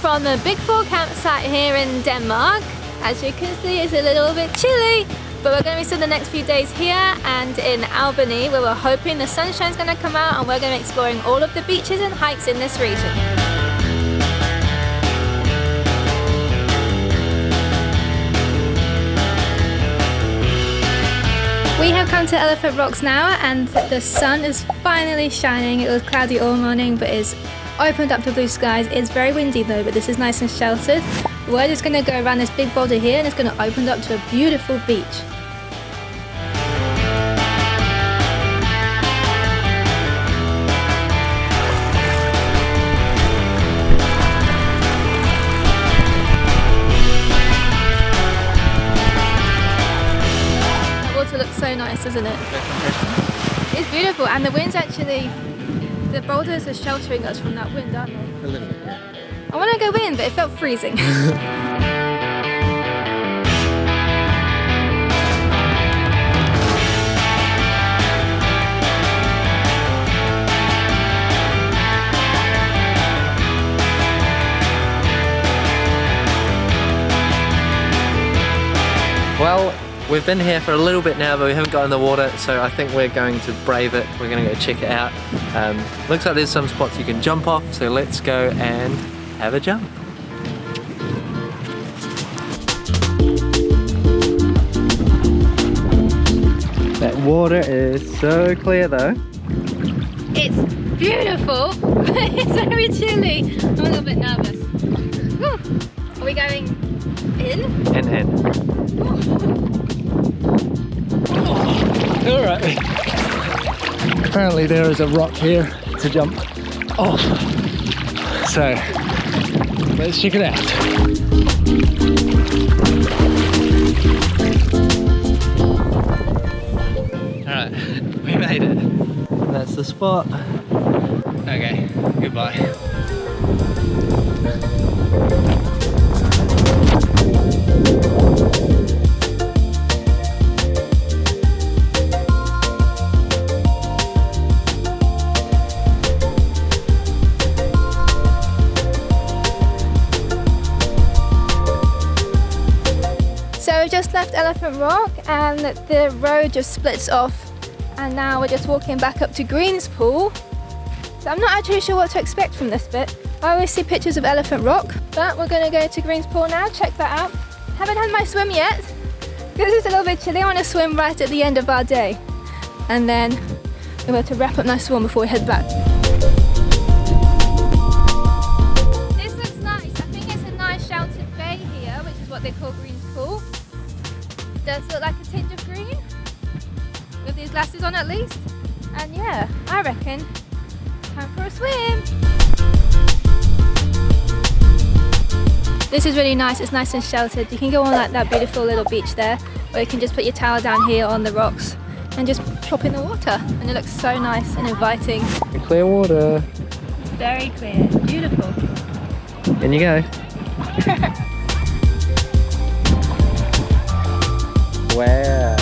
from the Big 4 campsite here in Denmark. As you can see, it's a little bit chilly, but we're going to be spending the next few days here and in Albany, where we're hoping the sunshine's going to come out and we're going to be exploring all of the beaches and hikes in this region. We have come to Elephant Rocks now and the sun is finally shining. It was cloudy all morning but it's opened up to blue skies. It's very windy though, but this is nice and sheltered. We're just going to go around this big boulder here and it's going to open up to a beautiful beach. Looks so nice, doesn't it? It's beautiful, and the wind's actually, the boulders are sheltering us from that wind, aren't they? A little bit, yeah. I want to go in, but it felt freezing. Well, we've been here for a little bit now, but we haven't got in the water, so I think we're going to brave it. We're going to go check it out. Looks like there's some spots you can jump off, so let's go and have a jump. That water is so clear though. It's beautiful, but it's very chilly. I'm a little bit nervous. Whew. Are we going in? In. Alright. Apparently there is a rock here to jump off. So let's check it out. Alright, we made it. That's the spot. Okay, goodbye. So we just left Elephant Rock and the road just splits off and now we're just walking back up to Green's Pool. So I'm not actually sure what to expect from this bit. I always see pictures of Elephant Rock, but we're going to go to Green's Pool now, check that out. Haven't had my swim yet because it's a little bit chilly. I want to swim right at the end of our day and then we're going to wrap up nice swim before we head back. This looks nice. I think it's a nice sheltered bay here, which is what they call Green's Pool. Does look like a tinge of green with these glasses on at least, and yeah, I reckon time for a swim. This is really nice. It's nice and sheltered. You can go on like that beautiful little beach there, or you can just put your towel down here on the rocks and just plop in the water, and it looks so nice and inviting. Clear water. Very clear, beautiful. In you go. Wow.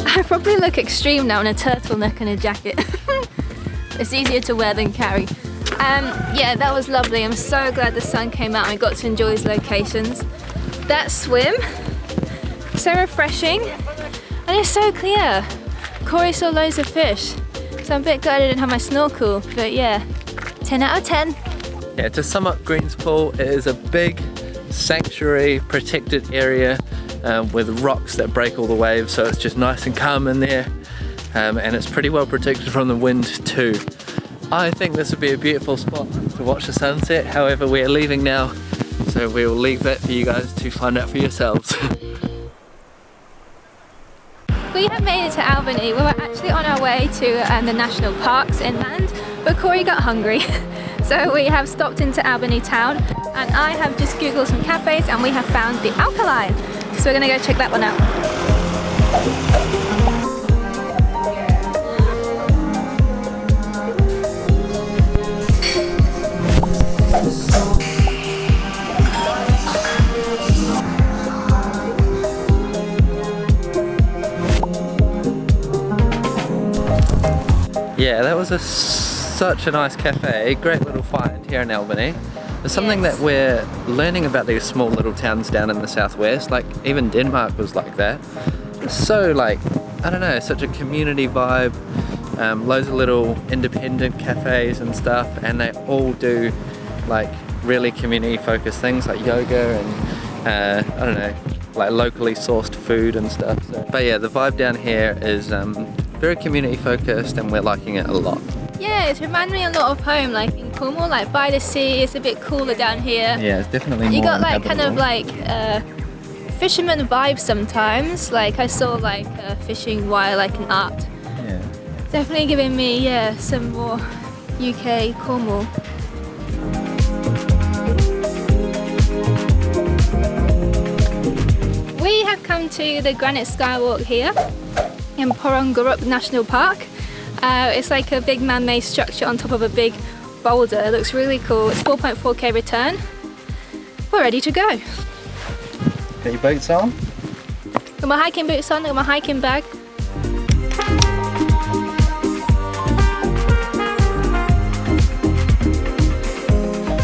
I probably look extreme now in a turtleneck and a jacket. It's easier to wear than carry. Yeah, that was lovely. I'm so glad the sun came out and we got to enjoy these locations. That swim, so refreshing, and it's so clear. Corey saw loads of fish, so I'm a bit glad I didn't have my snorkel, but yeah, 10 out of 10. Yeah, to sum up Green's Pool, it is a big sanctuary protected area with rocks that break all the waves, so it's just nice and calm in there, and it's pretty well protected from the wind too. I think this would be a beautiful spot to watch the sunset. However, we are leaving now, so we will leave that for you guys to find out for yourselves. We have made it to Albany. We were actually on our way to the national parks inland, but Corey got hungry. So we have stopped into Albany town, and I have just googled some cafes and we have found the Alkaline. So we're gonna go check that one out. Yeah, that was such a nice cafe, great little find here in Albany. It's something that we're learning about these small little towns down in the southwest, like even Denmark was like that. It's so like, I don't know, such a community vibe, loads of little independent cafes and stuff, and they all do like really community focused things like yoga and I don't know, like locally sourced food and stuff. So, but yeah, the vibe down here is very community focused and we're liking it a lot. Yeah, it reminds me a lot of home, like in Cornwall, like by the sea. It's a bit cooler down here. Yeah, it's definitely more You got like kind of inhabitable. like fisherman vibes sometimes. Like I saw like fishing while like an art. Yeah. Definitely giving me some more UK Cornwall. We have come to the Granite Skywalk here in Porongurup National Park. It's like a big man-made structure on top of a big boulder. It looks really cool. It's 4.4k return. We're ready to go. Got your boots on? Got my hiking boots on, got my hiking bag.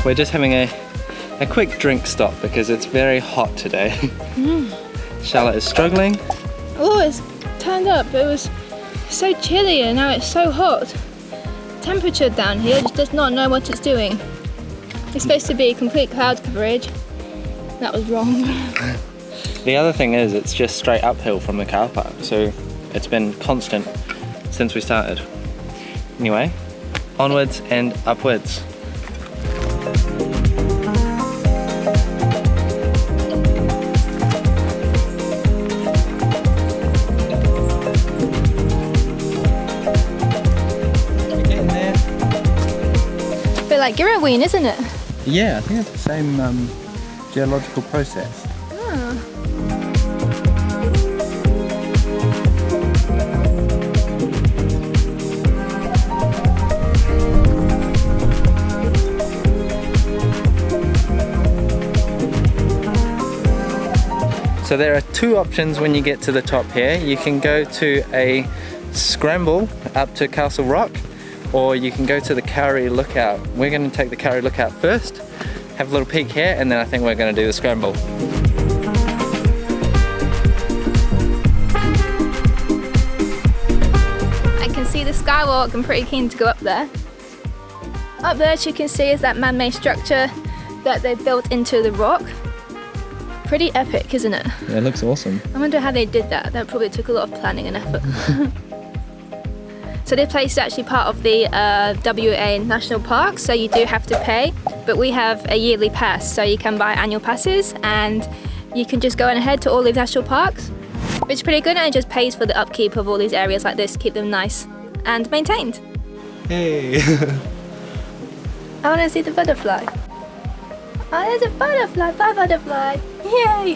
We're just having a quick drink stop because it's very hot today. Charlotte is struggling. Oh, it's turned up. It was so chilly and now it's so hot. Temperature down here just does not know what it's doing. It's supposed to be complete cloud coverage. That was wrong. The other thing is it's just straight uphill from the car park, so it's been constant since we started. Anyway, onwards and upwards. Bit like Girraween, isn't it? Yeah, I think it's the same geological process. So there are two options when you get to the top here. You can go to a scramble up to Castle Rock, or you can go to the Kauri Lookout. We're going to take the Kauri Lookout first, have a little peek here, and then I think we're going to do the scramble. I can see the skywalk. I'm pretty keen to go up there. Up there, as you can see, is that man-made structure that they built into the rock. Pretty epic, isn't it? Yeah, it looks awesome. I wonder how they did that. That probably took a lot of planning and effort. So this place is actually part of the WA National Park, so you do have to pay, but we have a yearly pass, so you can buy annual passes and you can just go on ahead to all these national parks, which is pretty good, and it just pays for the upkeep of all these areas like this to keep them nice and maintained. Hey! I want to see the butterfly. Oh, there's a butterfly! Bye, butterfly! Yay!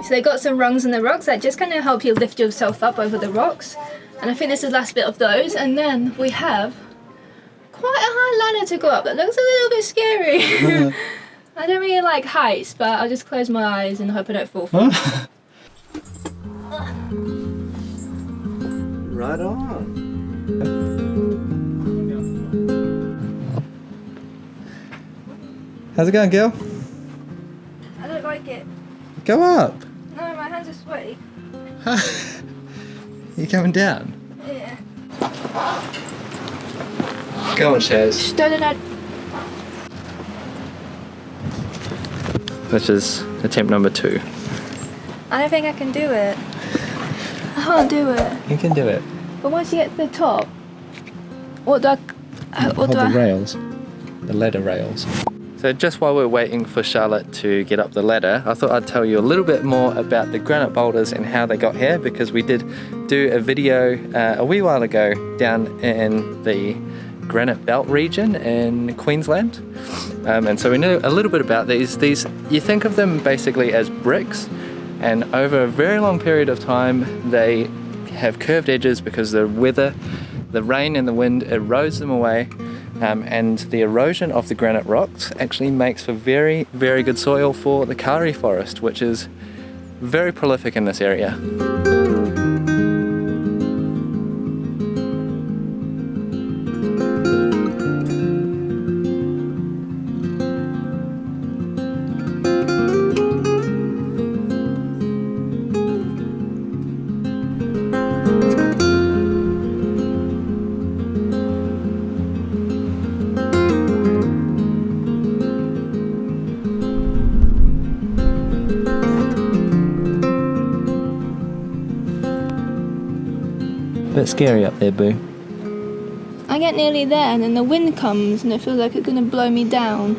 So they got some rungs in the rocks that just kind of help you lift yourself up over the rocks. And I think this is the last bit of those. And then we have quite a high ladder to go up. That looks a little bit scary. I don't really like heights, but I'll just close my eyes and hope I don't fall for it. Right on. How's it going, Gil? I don't like it. Go up. No, my hands are sweaty. You coming down? Yeah. Go on, Shaz. Which is attempt number 2. I don't think I can do it. I can't do it. You can do it. But once you get to the top, what do I... Hold the rails. The ladder rails. So just while we're waiting for Charlotte to get up the ladder, I thought I'd tell you a little bit more about the granite boulders and how they got here, because we did do a video a wee while ago down in the Granite Belt region in Queensland. And so we know a little bit about these. These, you think of them basically as bricks, and over a very long period of time they have curved edges because the weather, the rain and the wind erodes them away, and the erosion of the granite rocks actually makes for very, very good soil for the kauri forest, which is very prolific in this area. Bit scary up there, Boo. I get nearly there and then the wind comes and it feels like it's going to blow me down.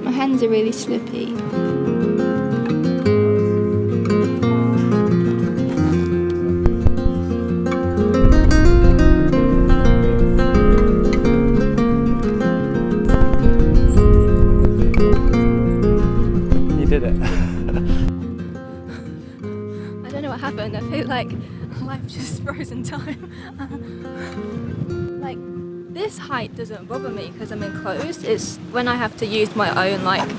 My hands are really slippy. You did it. I don't know what happened. I feel like life just frozen time. Like, this height doesn't bother me because I'm enclosed. It's when I have to use my own, like,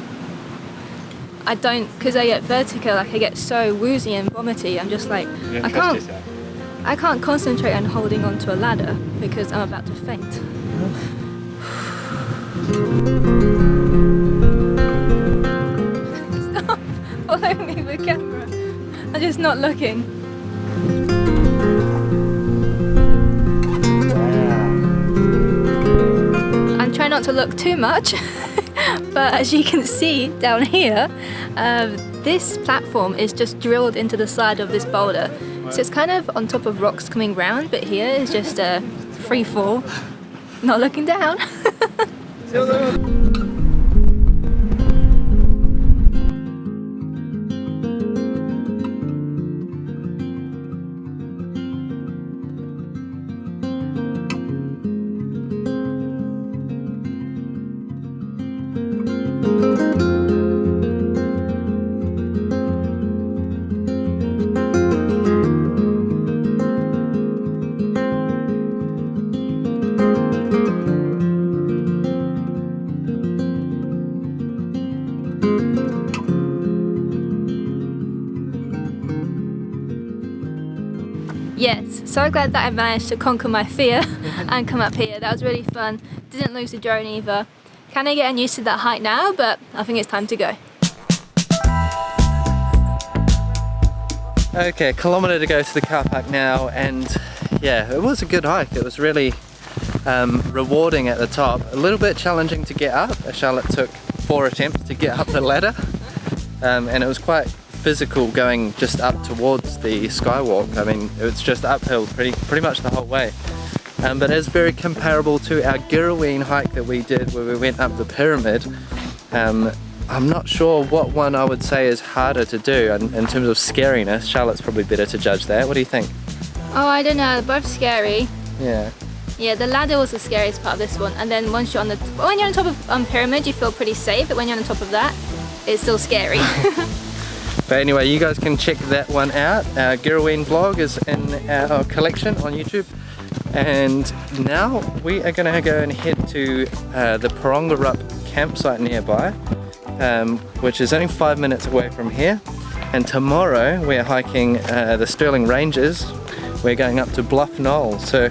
I don't, because I get vertigo, like I get so woozy and vomity. I'm just like, I can't concentrate on holding onto a ladder because I'm about to faint. Stop following me with the camera. I'm just not looking. I'm trying not to look too much, but as you can see down here, this platform is just drilled into the side of this boulder. So it's kind of on top of rocks coming round, but here is just a free fall, not looking down. Yes, so glad that I managed to conquer my fear and come up here. That was really fun. Didn't lose the drone either. Kind of getting used to that height now, but I think it's time to go. Okay, a kilometre to go to the car park now, and yeah, it was a good hike. It was really rewarding at the top. A little bit challenging to get up. Charlotte took 4 attempts to get up the ladder, and it was quite physical going just up towards the skywalk. I mean, it was just uphill pretty much the whole way. But it's very comparable to our JcE&x hike that we did where we went up the pyramid. I'm not sure what one I would say is harder to do in terms of scariness. Charlotte's probably better to judge that. What do you think? Oh, I don't know, they're both scary. Yeah. Yeah, the ladder was the scariest part of this one, and then once you're on the when you're on top of pyramid, you feel pretty safe, but when you're on top of that, it's still scary. But anyway, you guys can check that one out. Our JcE&x vlog is in our collection on YouTube. And now we are going to go and head to the Porongurup campsite nearby, which is only 5 minutes away from here. And tomorrow we're hiking the Stirling Ranges. We're going up to Bluff Knoll. So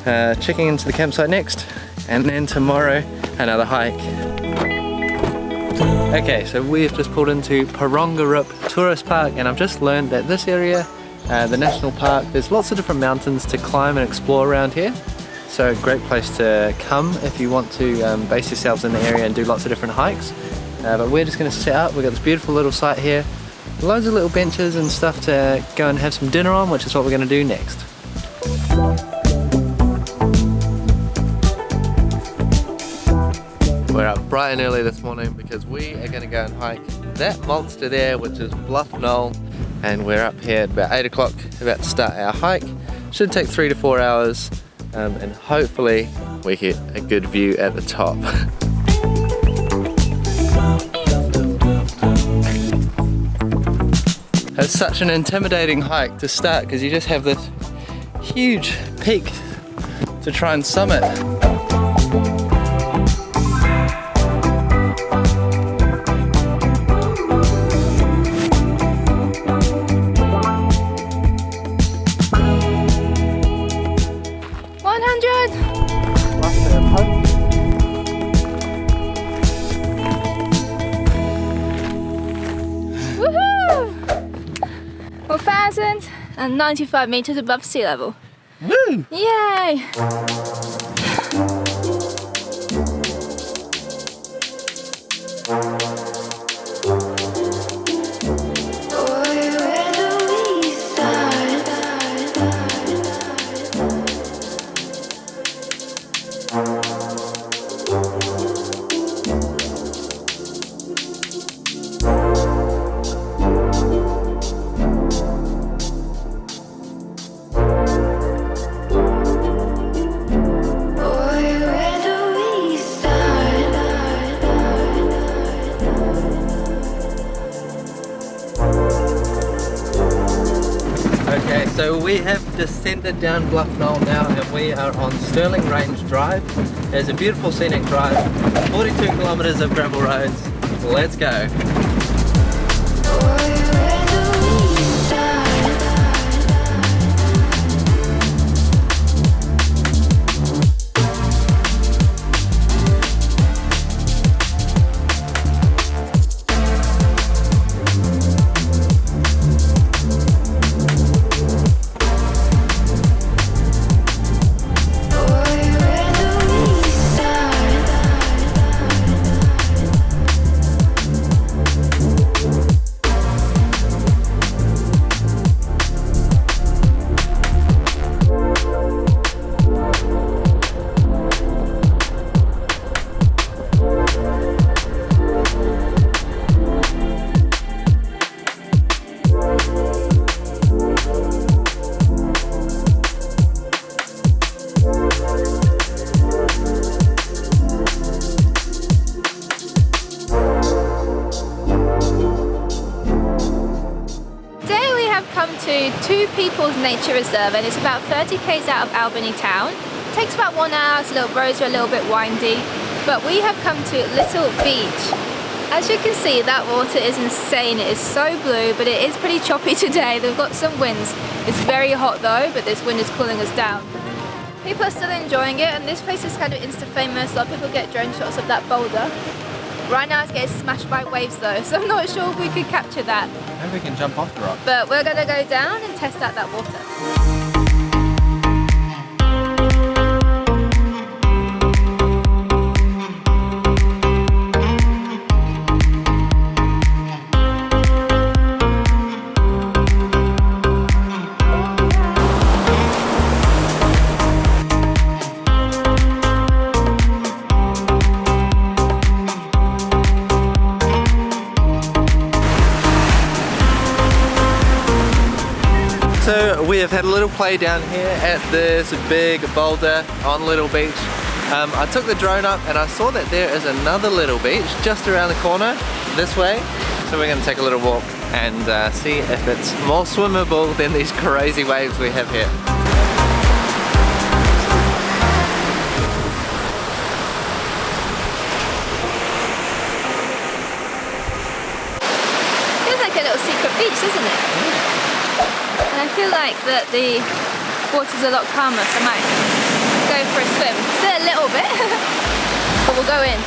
checking into the campsite next, and then tomorrow another hike. Okay, so we've just pulled into Porongurup Tourist Park, and I've just learned that this area, the national park, there's lots of different mountains to climb and explore around here. So great place to come if you want to base yourselves in the area and do lots of different hikes. But we're just going to set up. We've got this beautiful little site here, loads of little benches and stuff to go and have some dinner on, which is what we're going to do next. We're up bright and early this morning because we are going to go and hike that monster there, which is Bluff Knoll, and we're up here at about 8 o'clock about to start our hike. Should take 3 to 4 hours, and hopefully we get a good view at the top. It's such an intimidating hike to start because you just have this huge peak to try and summit. Woohoo! 1,095 meters above sea level. Woo! Yay! Okay, so we have descended down Bluff Knoll now and we are on Stirling Range Drive. It's a beautiful scenic drive, 42 kilometers of gravel roads. Let's go. To Two People's Nature Reserve, and it's about 30 k's out of Albany town. It takes about 1 hour, so the roads are a little bit windy, but we have come to Little Beach. As you can see, that water is insane. It is so blue, but it is pretty choppy today. They've got some winds. It's very hot though, but this wind is cooling us down. People are still enjoying it, and this place is kind of insta-famous. A lot of people get drone shots of that boulder. Right now it's getting smashed by waves though, so I'm not sure if we could capture that. Maybe we can jump off the rock. But we're gonna go down and test out that water. So we have had a little play down here at this big boulder on Little Beach. I took the drone up and I saw that there is another little beach just around the corner this way. So we're going to take a little walk and see if it's more swimmable than these crazy waves we have here. Feels like a little secret beach, doesn't it? And I feel like that the water's a lot calmer, so I might go for a swim. Still a little bit, but we'll go in.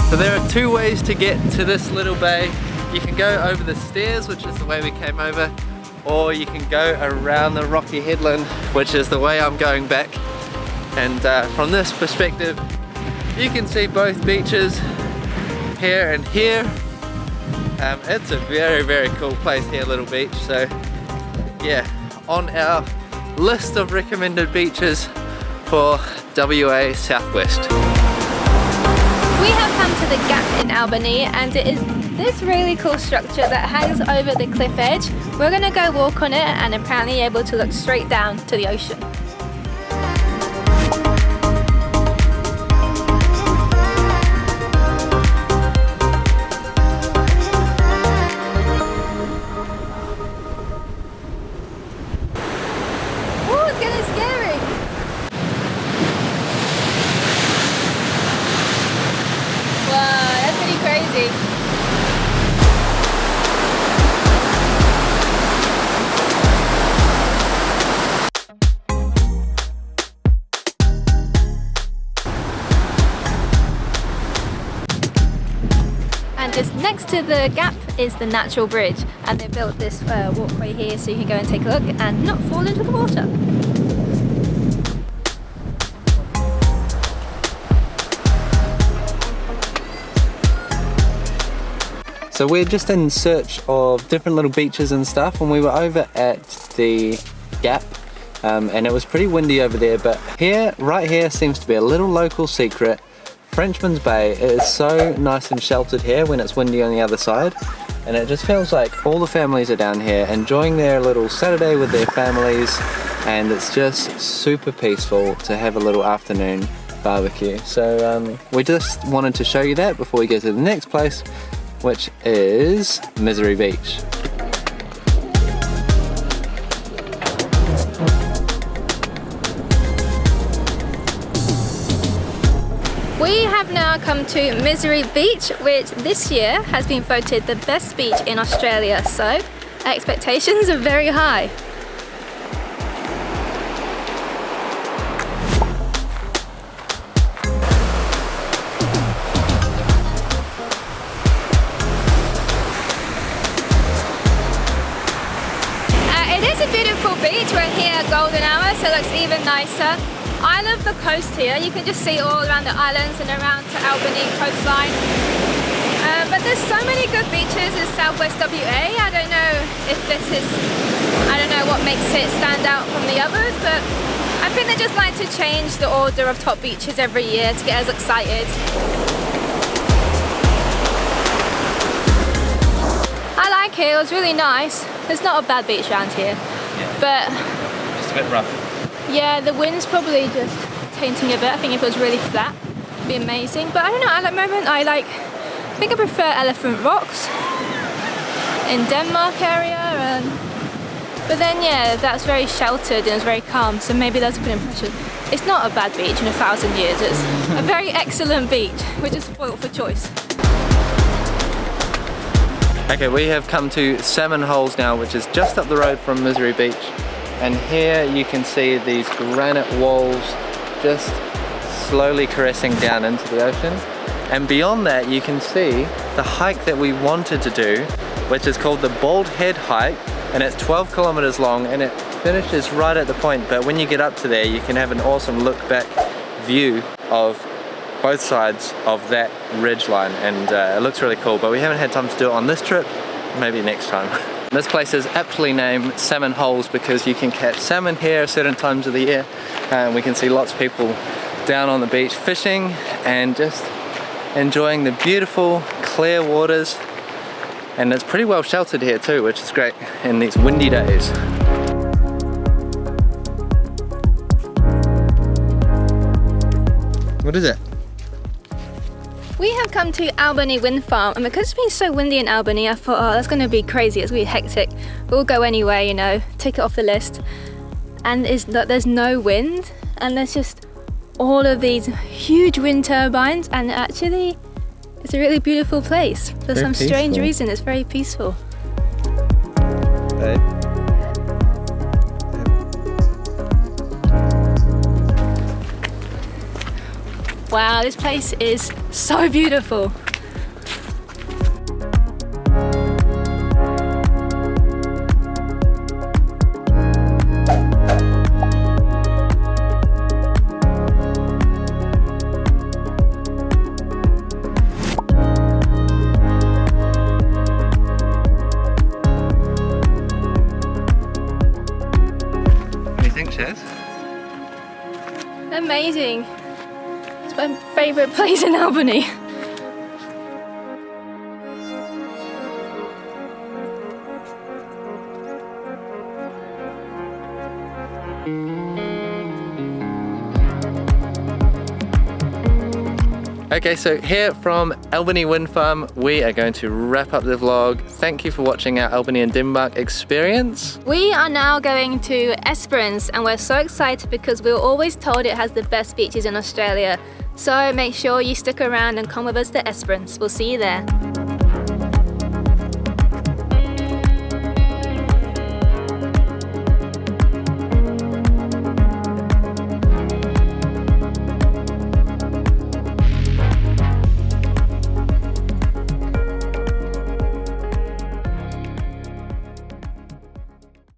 So there are two ways to get to this little bay. You can go over the stairs, which is the way we came over, or you can go around the rocky headland, which is the way I'm going back. And from this perspective, you can see both beaches here and here. It's a very, very cool place here, Little Beach. So yeah, on our list of recommended beaches for WA Southwest. We have come to the Gap in Albany, and it is this really cool structure that hangs over the cliff edge. We're going to go walk on it and apparently able to look straight down to the ocean. Oh, it's getting scary. Wow, that's pretty crazy. And just next to the gap is the natural bridge, and they built this walkway here so you can go and take a look and not fall into the water. So we're just in search of different little beaches and stuff, and we were over at the Gap, and it was pretty windy over there, but here, right here, seems to be a little local secret. Frenchman Bay. It is so nice and sheltered here when it's windy on the other side, and it just feels like all the families are down here enjoying their little Saturday with their families, and it's just super peaceful to have a little afternoon barbecue. So we just wanted to show you that before we get to the next place, which is Misery Beach. We have now come to Misery Beach, which this year has been voted the best beach in Australia, so expectations are very high. It is a beautiful beach. We're here at golden hour, so it looks even nicer. I love the coast here. You can just see all around the islands and around to Albany coastline. But there's so many good beaches in southwest WA. I don't know if I don't know what makes it stand out from the others, but I think they just like to change the order of top beaches every year to get us excited. I like it. It was really nice. There's not a bad beach around here, but Just a bit rough. yeah, the wind's probably just tainting a bit. I think if it was really flat, it'd be amazing. But I don't know, at the moment I think I prefer Elephant Rocks in Denmark area. But then yeah, that's very sheltered and it's very calm, so maybe that's a good impression. It's not a bad beach in 1,000 years. It's a very excellent beach. We're just spoiled for choice. Okay, we have come to Salmon Holes now, which is just up the road from Misery Beach. And here you can see these granite walls just slowly caressing down into the ocean. And beyond that, you can see the hike that we wanted to do, which is called the Bald Head Hike, and it's 12 kilometers long, and it finishes right at the point. But when you get up to there, you can have an awesome look back view of both sides of that ridgeline, and it looks really cool. But we haven't had time to do it on this trip. Maybe next time. This place is aptly named Salmon Holes because you can catch salmon here at certain times of the year, and we can see lots of people down on the beach fishing and just enjoying the beautiful clear waters, and it's pretty well sheltered here too, which is great in these windy days. What is it? We have come to Albany Wind Farm, and because it's been so windy in Albany, I thought, oh, that's going to be crazy, it's going to be hectic. We'll go anyway, you know, take it off the list. And there's no wind, and there's just all of these huge wind turbines, and actually, it's a really beautiful place. For some strange reason, it's very peaceful. Wow, this place is so beautiful. What do you think, Chaz? Amazing. It's my favourite place in Albany. Okay, so here from Albany Wind Farm, we are going to wrap up the vlog. Thank you for watching our Albany and Denmark experience. We are now going to Esperance and we're so excited because we were always told it has the best beaches in Australia. So make sure you stick around and come with us to Esperance. We'll see you there.